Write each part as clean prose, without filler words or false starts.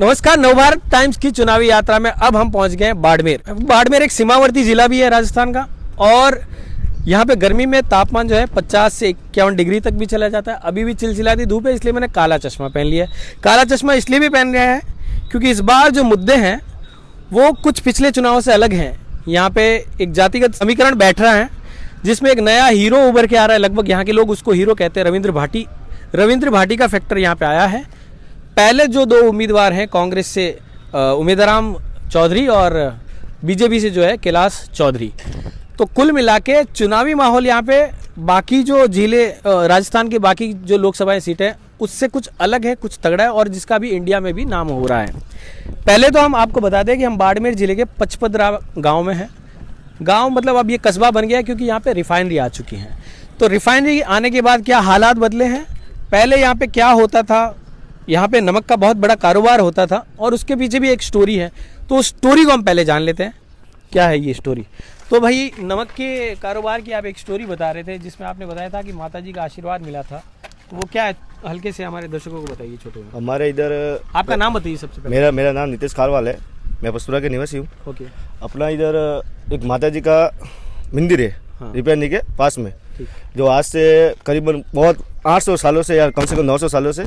नमस्कार, नवभारत टाइम्स की चुनावी यात्रा में अब हम पहुंच गए हैं बाड़मेर। बाड़मेर एक सीमावर्ती जिला भी है राजस्थान का, और यहाँ पे गर्मी में तापमान जो है 50 से 51 डिग्री तक भी चला जाता है। अभी भी चिलचिलाती धूप है, इसलिए मैंने काला चश्मा पहन लिया है। काला चश्मा इसलिए भी पहन रहा है क्योंकि इस बार जो मुद्दे हैं वो कुछ पिछले चुनावों से अलग हैं। यहाँ पे एक जातिगत समीकरण बैठ रहा है जिसमें एक नया हीरो उभर के आ रहा है। लगभग यहाँ के लोग उसको हीरो कहते हैं, रविंद्र भाटी का फैक्टर यहाँ पे आया है। पहले जो दो उम्मीदवार हैं, कांग्रेस से उमेदराम चौधरी और बीजेपी से जो है कैलाश चौधरी, तो कुल मिला के चुनावी माहौल यहाँ पे बाकी जो जिले राजस्थान के बाकी जो लोकसभा सीटें हैं उससे कुछ अलग है, कुछ तगड़ा है, और जिसका भी इंडिया में भी नाम हो रहा है। पहले तो हम आपको बता दें कि हम बाड़मेर जिले के पचपदरा गाँव में हैं। गाँव मतलब अब ये कस्बा बन गया है क्योंकि यहाँ पे रिफाइनरी आ चुकी हैं। तो रिफाइनरी आने के बाद क्या हालात बदले हैं, पहले यहाँ पे क्या होता था, यहाँ पे नमक का बहुत बड़ा कारोबार होता था और उसके पीछे भी एक स्टोरी है। तो उस स्टोरी को हम पहले जान लेते हैं, क्या है ये स्टोरी। तो भाई, नमक के कारोबार की आप एक स्टोरी बता रहे थे जिसमें आपने बताया था कि माताजी का आशीर्वाद मिला था, तो वो क्या है, हल्के से हमारे दर्शकों को बताइए। छोटे हमारे इधर आपका नाम बताइए सबसे पहले। मेरा नाम नितेश खारवाल है, मैं पचपुरा के निवासी हूँ। ओके। अपना इधर एक माताजी का मंदिर है, हाँ। रिपेयरनी के पास में, जो आज से करीबन बहुत 800 सालों से या कम से कम 900 सालों से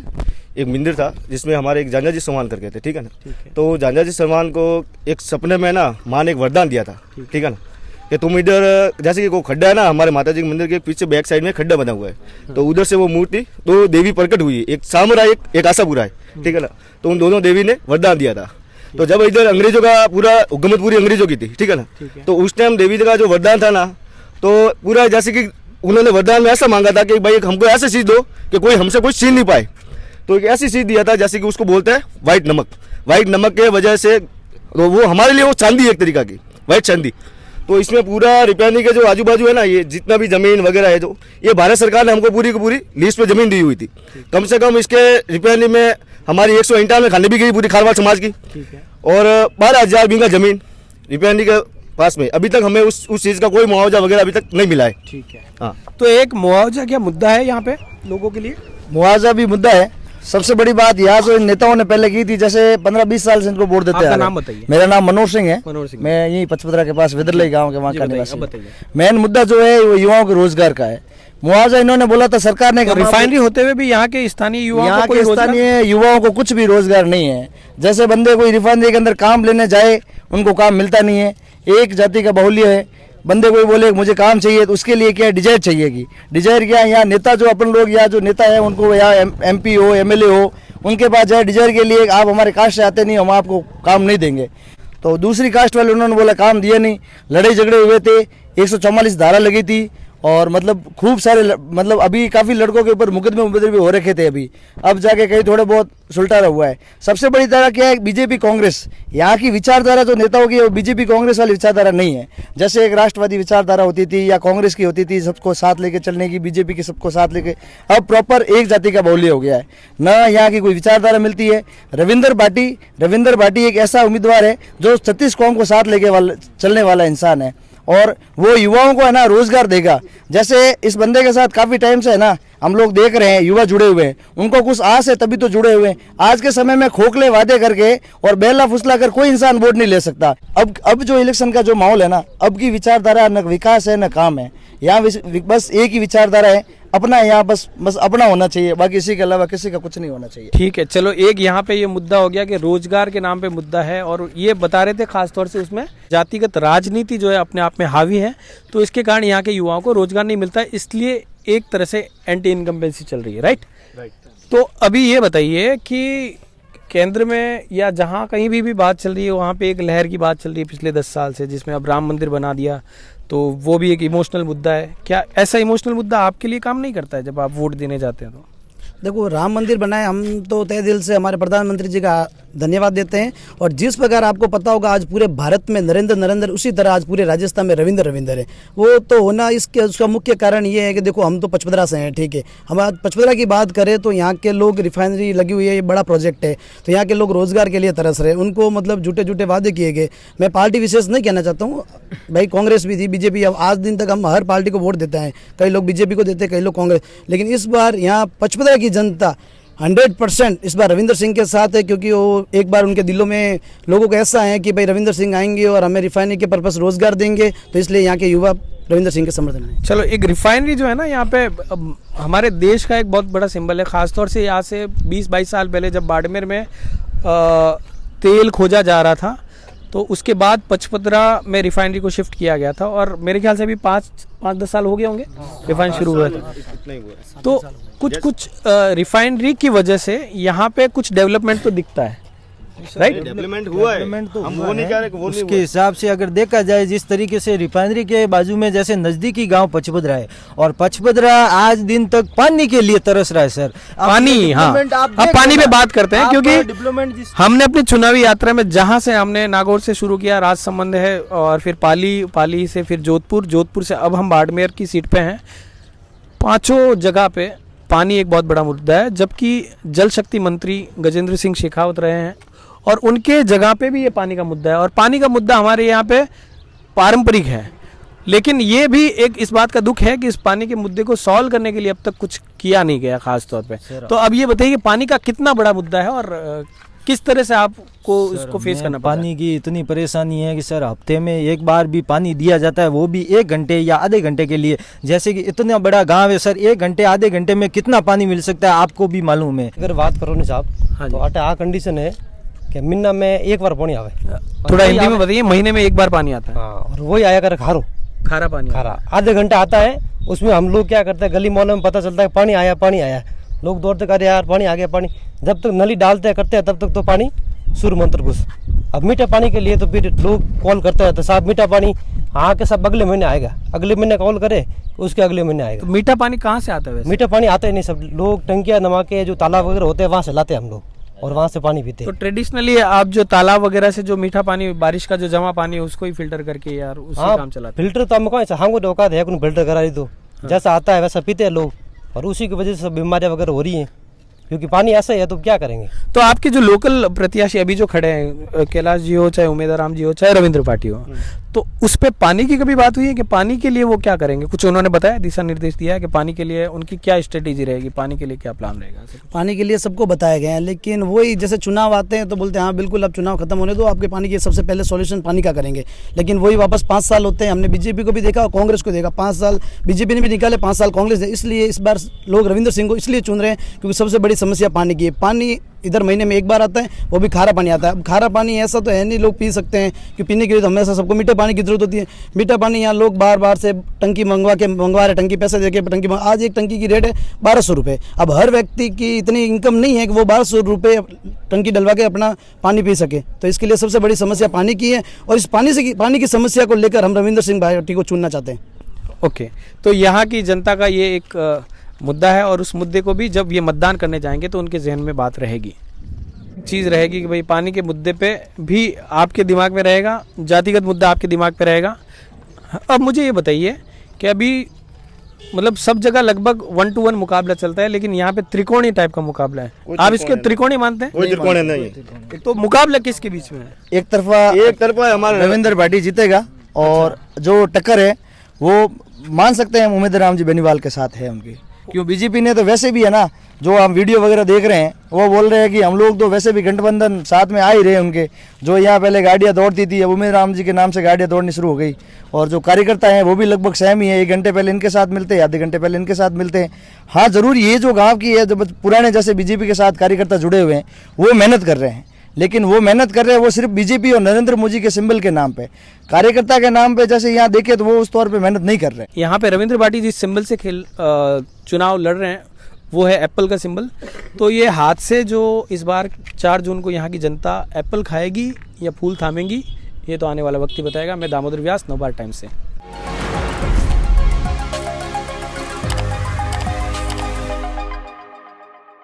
एक मंदिर था जिसमें हमारे एक झांझा जी सम्मान करके थे, ठीक है ना। तो झांझा जी सम्मान को एक सपने में ना माँ ने एक वरदान दिया था, ठीक है ना, कि तुम इधर, जैसे कि वो खड्डा है ना हमारे माता जी के मंदिर के पीछे बैक साइड में खड्डा बना हुआ है, तो उधर से वो मूर्ति तो देवी प्रकट हुई, एक सामरा एक आशापुरा है, ठीक है ना। तो उन दोनों देवी ने वरदान दिया था। तो जब इधर अंग्रेजों का पूरा हुकूमत पूरी अंग्रेजों की थी, ठीक है ना, तो उस टाइम देवी का जो वरदान था ना, तो पूरा जैसे कि उन्होंने वरदान में ऐसा मांगा था कि भाई हमको ऐसे चीज दो कि कोई हमसे कुछ छीन नहीं पाए। तो एक ऐसी चीज दिया था जैसे कि उसको बोलते हैं व्हाइट नमक। व्हाइट नमक के वजह से तो वो हमारे लिए वो चांदी, एक तरीका की व्हाइट चांदी। तो इसमें पूरा रिपेयरनी के जो आजू बाजू है ना, ये जितना भी जमीन वगैरह है, जो ये भारत सरकार ने हमको पूरी की पूरी लीज पे जमीन दी हुई थी। कम से कम इसके रिपेयरनी में हमारी 151 खाने भी गई पूरी खारवाल समाज की, और 12,000 बीघा जमीन रिपेयरनी के पास में। अभी तक हमें उस चीज का कोई मुआवजा वगैरह अभी तक नहीं मिला है। ठीक है, हाँ। तो एक मुआवजा क्या मुद्दा है यहाँ पे लोगों के लिए? मुआवजा भी मुद्दा है। सबसे बड़ी बात यहाँ जो नेताओं ने पहले की थी, जैसे 15-20 साल से इनको वोट देते हैं। आपका नाम बताइए। मेरा नाम मनोज सिंह है। मैं यही पचपदरा के पास विदरलई गांव के वहाँ का निवासी। मेन मुद्दा जो है वो युवाओं के रोजगार का है। मुआवजा इन्होंने बोला था सरकार ने, रिफाइनरी होते हुए भी यहाँ के स्थानीय युवाओं को कुछ भी रोजगार नहीं है। जैसे बंदे कोई रिफाइनरी के अंदर काम लेने जाए उनको काम मिलता नहीं है। एक जाति का बाहुल्य है। बंदे कोई बोले मुझे काम चाहिए तो उसके लिए क्या डिजायर चाहिए कि डिजायर क्या, यहाँ नेता जो अपन लोग या जो नेता है उनको या MP हो MLA हो उनके पास जाए डिजायर के लिए, आप हमारे कास्ट से आते नहीं, हम आपको काम नहीं देंगे। तो दूसरी कास्ट वाले उन्होंने बोला काम दिया नहीं, लड़ाई झगड़े हुए थे, 144 धारा लगी थी, और मतलब खूब सारे मतलब अभी काफ़ी लड़कों के ऊपर मुकदमे भी हो रखे थे अभी, अब जाके कहीं थोड़े बहुत सुलटारा हुआ है। सबसे बड़ी धारा क्या है, बीजेपी कांग्रेस। यहाँ की विचारधारा जो नेताओं की है वो बीजेपी कांग्रेस वाली विचारधारा नहीं है। जैसे एक राष्ट्रवादी विचारधारा होती थी या कांग्रेस की होती थी, सबको साथ लेके चलने की, बीजेपी की सबको साथ लेके, अब प्रॉपर एक जाति का बाहुल्य हो गया है। न यहाँ की कोई विचारधारा मिलती है। रविंद्र भाटी एक ऐसा उम्मीदवार है जो 36 कौम को साथ लेके चलने वाला इंसान है, और वो युवाओं को है ना रोजगार देगा। जैसे इस बंदे के साथ काफी टाइम से है ना हम लोग देख रहे हैं, युवा जुड़े हुए हैं, उनको कुछ आस है तभी तो जुड़े हुए हैं। आज के समय में खोखले वादे करके और बेला फुसला कर कोई इंसान वोट नहीं ले सकता। अब जो इलेक्शन का जो माहौल है ना, अब की विचारधारा न विकास है न काम है। यहाँ बस एक ही विचारधारा है, अपना, यहाँ बस अपना होना चाहिए, बाकी इसी के अलावा किसी का कुछ नहीं होना चाहिए। ठीक है, चलो एक यहाँ पे ये मुद्दा हो गया कि रोजगार के नाम पे मुद्दा है, और ये बता रहे थे खासतौर से उसमें जातिगत राजनीति जो है अपने आप में हावी है, तो इसके कारण यहाँ के युवाओं को रोजगार नहीं मिलता है, इसलिए एक तरह से एंटी इनकम्बेंसी चल रही है। राइट। तो अभी ये बताइए कि केंद्र में या जहाँ कहीं भी बात चल रही है, वहाँ पे एक लहर की बात चल रही है पिछले 10 साल से, जिसमें अब राम मंदिर बना दिया, तो वो भी एक इमोशनल मुद्दा है। क्या ऐसा इमोशनल मुद्दा आपके लिए काम नहीं करता है जब आप वोट देने जाते हैं? तो देखो, राम मंदिर बनाए, हम तो तहे दिल से हमारे प्रधानमंत्री जी का धन्यवाद देते हैं। और जिस प्रकार आपको पता होगा आज पूरे भारत में नरेंद्र, उसी तरह आज पूरे राजस्थान में रविंद्र है। वो तो होना इसके उसका मुख्य कारण ये है कि देखो हम तो पचपदरा से हैं, ठीक है। हम आज पचपदरा की बात करें तो यहाँ के लोग, रिफाइनरी लगी हुई है, ये बड़ा प्रोजेक्ट है, तो यहाँ के लोग रोजगार के लिए तरस रहे। उनको मतलब झूठे वादे किए गए। मैं पार्टी विशेष नहीं कहना चाहता हूँ भाई, कांग्रेस भी थी, बीजेपी, अब आज दिन तक हम हर पार्टी को वोट देते हैं। कई लोग बीजेपी को देते हैं, कई लोग कांग्रेस, लेकिन इस बार यहाँ पचपदरा की जनता 100% इस बार रविंद्र सिंह के साथ है, क्योंकि वो एक बार उनके दिलों में लोगों को ऐसा है कि भाई रविंद्र सिंह आएंगे और हमें रिफाइनरी के पर्पस रोजगार देंगे, तो इसलिए यहाँ के युवा रविंद्र सिंह के समर्थन में। चलो, एक रिफाइनरी जो है ना यहाँ पे हमारे देश का एक बहुत बड़ा सिंबल है। खासतौर से यहाँ से 20-22 साल पहले जब बाड़मेर में तेल खोजा जा रहा था, तो उसके बाद पचपदरा में रिफाइनरी को शिफ्ट किया गया था, और मेरे ख्याल से अभी 5-10 साल हो गए होंगे रिफाइन शुरू हुए थे। तो कुछ रिफाइनरी की वजह से यहाँ पे कुछ डेवलपमेंट तो दिखता है, राइट? डेवलपमेंट हुआ है, डेवलपमेंट तो हम हुआ वो नहीं है। कह रहे कि वो नहीं उसके हुआ। हिसाब से अगर देखा जाए, जिस तरीके से रिफाइनरी के बाजू में जैसे नजदीकी गांव पचपदरा है, और पचपदरा आज दिन तक पानी के लिए तरस रहा है सर। पानी, हाँ, अब पानी पे बात करते हैं, क्योंकि डेवलपमेंट हमने अपनी चुनावी यात्रा में जहां से हमने नागौर से शुरू किया, राजसमंद है, और फिर पाली से फिर जोधपुर से अब हम बाड़मेर की सीट पे हैं। पांचों जगह पे पानी एक बहुत बड़ा मुद्दा है, जबकि जल शक्ति मंत्री गजेंद्र सिंह शेखावत रहे हैं, और उनके जगह पे भी ये पानी का मुद्दा है। और पानी का मुद्दा हमारे यहाँ पे पारंपरिक है, लेकिन ये भी एक इस बात का दुख है कि इस पानी के मुद्दे को सॉल्व करने के लिए अब तक कुछ किया नहीं गया खास तौर पे। तो अब ये बताइए कि पानी का कितना बड़ा मुद्दा है और किस तरह से आपको इसको फेस करना पड़ता है? पानी की इतनी परेशानी है कि सर हफ्ते में एक बार भी पानी दिया जाता है, वो भी 1 घंटे या आधे घंटे के लिए। जैसे कि इतना बड़ा गांव है सर, 1 घंटे आधे घंटे में कितना पानी मिल सकता है आपको भी मालूम है। अगर बात करो ना साहब, हाँ तो जी। आटे आ कंडीशन है कि महीना में एक बार पानी आवे। थोड़ा हिंदी में बताइए। महीने में एक बार पानी आता है, हाँ, और वही आया कर खारो खारा पानी। खारा आधे घंटे आता है। उसमें हम लोग क्या करते हैं, गली मोहल्ले में पता चलता है पानी आया, लोग दौड़ते कर यार पानी आ गया पानी। जब तक नली डालते करते हैं तब तक तो पानी सूर्य मंत्र घुस। अब मीठे पानी के लिए तो फिर लोग कॉल करते हैं, तो साहब मीठा पानी हाँ के सब अगले महीने आएगा, अगले महीने कॉल करे उसके अगले महीने तो आएगा। मीठा पानी कहाँ से आता है वैसे? मीठा पानी आता ही नहीं, सब लोग टंकियाँ नमा के जो तालाब वगैरह होते हैं वहाँ से लाते हैं हम लोग, और वहाँ से पानी पीते तो हैं। ट्रेडिशनली आप जो तालाब वगैरह से जो मीठा पानी, बारिश का जो जमा पानी है, उसको ही फिल्टर करके यार उसी हाँ, काम चलाते फिल्टर तो हम कौन सा हमको औकात है कोई फिल्टर करा दी तो जैसा आता है वैसा पीते हैं लोग, और उसी की वजह से बीमारियां वगैरह हो रही हैं, क्योंकि पानी ऐसा ही है तो क्या करेंगे। हैं। तो आपके जो लोकल प्रत्याशी अभी जो खड़े हैं, कैलाश जी हो, चाहे उमेदराम जी हो, चाहे रविंद्र पाटिल हो, तो उस पे पानी की कभी बात हुई है कि पानी के लिए वो क्या करेंगे? कुछ उन्होंने बताया, दिशा निर्देश दिया है कि पानी के लिए उनकी क्या स्ट्रेटेजी रहेगी, पानी के लिए क्या प्लान रहेगा? पानी के लिए सबको बताया गया है, लेकिन वही जैसे चुनाव आते हैं तो बोलते हैं हाँ बिल्कुल अब चुनाव खत्म होने दो, आपके पानी के सबसे पहले सॉल्यूशन पानी का करेंगे। लेकिन वही वापस 5 साल होते हैं। हमने बीजेपी को भी देखा और कांग्रेस को देखा, 5 साल बीजेपी ने भी निकाले, 5 साल कांग्रेस ने। इसलिए इस बार लोग रविंद्र सिंह को इसलिए चुन रहे हैं क्योंकि सबसे बड़ी समस्या पानी की है। पानी इधर महीने में एक बार आता है, वो भी खारा पानी आता है। अब खारा पानी ऐसा तो है नहीं लोग पी सकते हैं, कि पीने के लिए तो हमेशा सबको मीठे पानी की जरूरत होती है। मीठा पानी यहाँ लोग बार बार से टंकी मंगवा रहे, टंकी पैसे देके टंकी आज एक टंकी की रेट है 1200 रुपये। अब हर व्यक्ति की इतनी इनकम नहीं है कि वो 1200 रुपये टंकी डलवा के अपना पानी पी सके, तो इसके लिए सबसे बड़ी समस्या पानी की है। और इस पानी की समस्या को लेकर हम रविंद्र सिंह भाटी को चुनना चाहते हैं। ओके, तो यहाँ की जनता का ये एक मुद्दा है, और उस मुद्दे को भी जब ये मतदान करने जाएंगे तो उनके जहन में बात रहेगी, चीज़ रहेगी कि भाई पानी के मुद्दे पे भी आपके दिमाग में रहेगा, जातिगत मुद्दा आपके दिमाग पे रहेगा। अब मुझे ये बताइए कि अभी मतलब सब जगह लगभग 1-to-1 मुकाबला चलता है, लेकिन यहाँ पे त्रिकोणीय टाइप का मुकाबला है। आप इसके त्रिकोणीय मानते हैं? कोई त्रिकोण नहीं है। तो मुकाबला किसके बीच में है? एक तरफा हमारा रविंद्र पाटिल जीतेगा, और जो टक्कर है वो मान सकते हैं उमेदराम जी बेनीवाल के साथ है उनकी। क्यों बीजेपी ने तो वैसे भी है ना, जो हम वीडियो वगैरह देख रहे हैं वो बोल रहे हैं कि हम लोग तो वैसे भी गठबंधन साथ में आ ही रहे उनके। जो यहाँ पहले गाड़ियाँ दौड़ती थी, अब उमेदराम जी के नाम से गाड़ियाँ दौड़नी शुरू हो गई, और जो कार्यकर्ता हैं वो भी लगभग सेम ही है। 1 घंटे पहले इनके साथ मिलते हैं, आधे घंटे पहले इनके साथ मिलते हैं। हाँ जरूर ये जो गाँव की है, जो पुराने जैसे बीजेपी के साथ कार्यकर्ता जुड़े हुए हैं वो मेहनत कर रहे हैं, लेकिन वो मेहनत कर रहे हैं वो सिर्फ बीजेपी और नरेंद्र मोदी के सिंबल के नाम पे, कार्यकर्ता के नाम पे जैसे यहाँ देखे तो वो उस तौर पे मेहनत नहीं कर रहे। यहाँ पे रविंद्र पाटिल जिस सिंबल से चुनाव लड़ रहे हैं वो है एप्पल का सिंबल। तो ये हाथ से जो इस बार 4 जून को यहाँ की जनता एप्पल खाएगी या फूल थामेगी, ये तो आने वाला वक्त ही बताएगा। मैं दामोदर व्यास, नवभारत टाइम्स से।